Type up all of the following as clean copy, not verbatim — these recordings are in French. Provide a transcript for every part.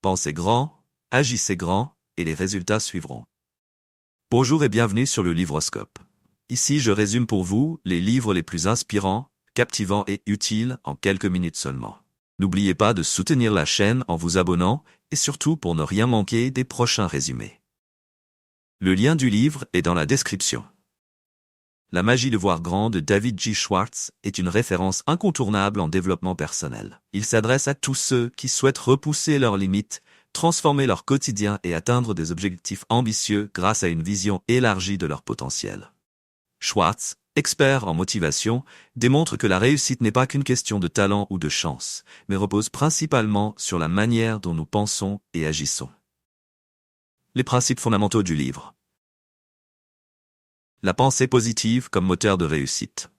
Pensez grand, agissez grand, et les résultats suivront. Bonjour et bienvenue sur le Livroscope. Ici, je résume pour vous les livres les plus inspirants, captivants et utiles en quelques minutes seulement. N'oubliez pas de soutenir la chaîne en vous abonnant et surtout pour ne rien manquer des prochains résumés. Le lien du livre est dans la description. La magie de voir grand de David G. Schwartz est une référence incontournable en développement personnel. Il s'adresse à tous ceux qui souhaitent repousser leurs limites, transformer leur quotidien et atteindre des objectifs ambitieux grâce à une vision élargie de leur potentiel. Schwartz, expert en motivation, démontre que la réussite n'est pas qu'une question de talent ou de chance, mais repose principalement sur la manière dont nous pensons et agissons. Les principes fondamentaux du livre. La pensée positive comme moteur de réussite.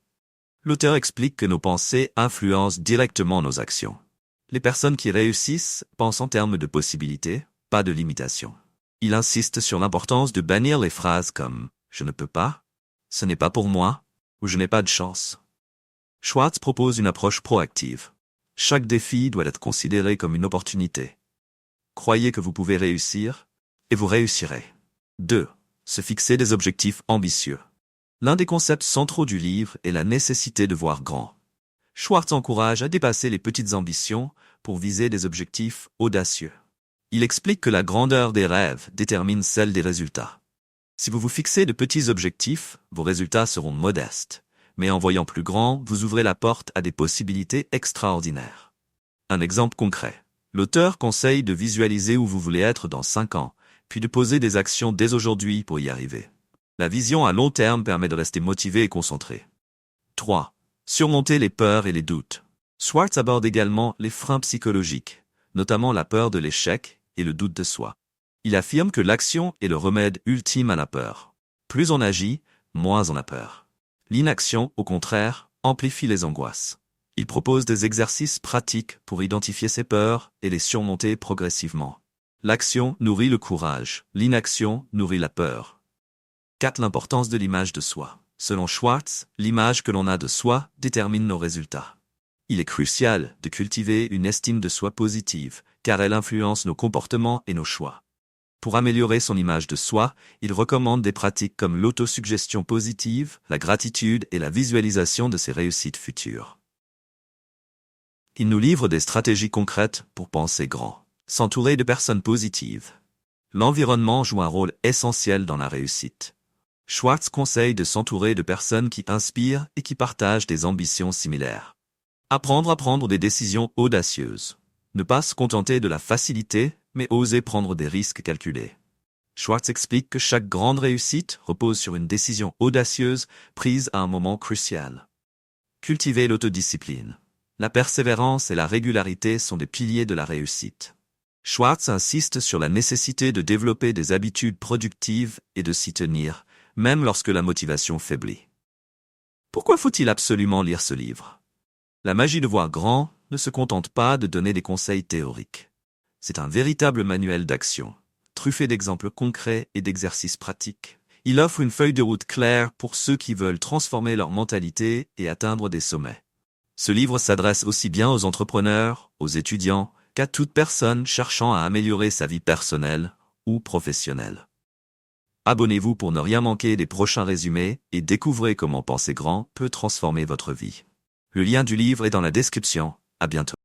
L'auteur explique que nos pensées influencent directement nos actions. Les personnes qui réussissent pensent en termes de possibilités, pas de limitations. Il insiste sur l'importance de bannir les phrases comme « je ne peux pas »,« ce n'est pas pour moi » ou « je n'ai pas de chance ». Schwartz propose une approche proactive. Chaque défi doit être considéré comme une opportunité. Croyez que vous pouvez réussir, et vous réussirez. 2. Se fixer des objectifs ambitieux. L'un des concepts centraux du livre est la nécessité de voir grand. Schwartz encourage à dépasser les petites ambitions pour viser des objectifs audacieux. Il explique que la grandeur des rêves détermine celle des résultats. Si vous vous fixez de petits objectifs, vos résultats seront modestes. Mais en voyant plus grand, vous ouvrez la porte à des possibilités extraordinaires. Un exemple concret. L'auteur conseille de visualiser où vous voulez être dans 5 ans, puis de poser des actions dès aujourd'hui pour y arriver. La vision à long terme permet de rester motivé et concentré. 3. Surmonter les peurs et les doutes. Schwartz aborde également les freins psychologiques, notamment la peur de l'échec et le doute de soi. Il affirme que l'action est le remède ultime à la peur. Plus on agit, moins on a peur. L'inaction, au contraire, amplifie les angoisses. Il propose des exercices pratiques pour identifier ces peurs et les surmonter progressivement. L'action nourrit le courage, l'inaction nourrit la peur. 4. L'importance de l'image de soi. Selon Schwartz, l'image que l'on a de soi détermine nos résultats. Il est crucial de cultiver une estime de soi positive, car elle influence nos comportements et nos choix. Pour améliorer son image de soi, il recommande des pratiques comme l'autosuggestion positive, la gratitude et la visualisation de ses réussites futures. Il nous livre des stratégies concrètes pour penser grand. S'entourer de personnes positives. L'environnement joue un rôle essentiel dans la réussite. Schwartz conseille de s'entourer de personnes qui inspirent et qui partagent des ambitions similaires. Apprendre à prendre des décisions audacieuses. Ne pas se contenter de la facilité, mais oser prendre des risques calculés. Schwartz explique que chaque grande réussite repose sur une décision audacieuse prise à un moment crucial. Cultiver l'autodiscipline. La persévérance et la régularité sont des piliers de la réussite. Schwartz insiste sur la nécessité de développer des habitudes productives et de s'y tenir, même lorsque la motivation faiblit. Pourquoi faut-il absolument lire ce livre? La magie de voir grand ne se contente pas de donner des conseils théoriques. C'est un véritable manuel d'action, truffé d'exemples concrets et d'exercices pratiques. Il offre une feuille de route claire pour ceux qui veulent transformer leur mentalité et atteindre des sommets. Ce livre s'adresse aussi bien aux entrepreneurs, aux étudiants, qu'à toute personne cherchant à améliorer sa vie personnelle ou professionnelle. Abonnez-vous pour ne rien manquer des prochains résumés et découvrez comment penser grand peut transformer votre vie. Le lien du livre est dans la description. À bientôt.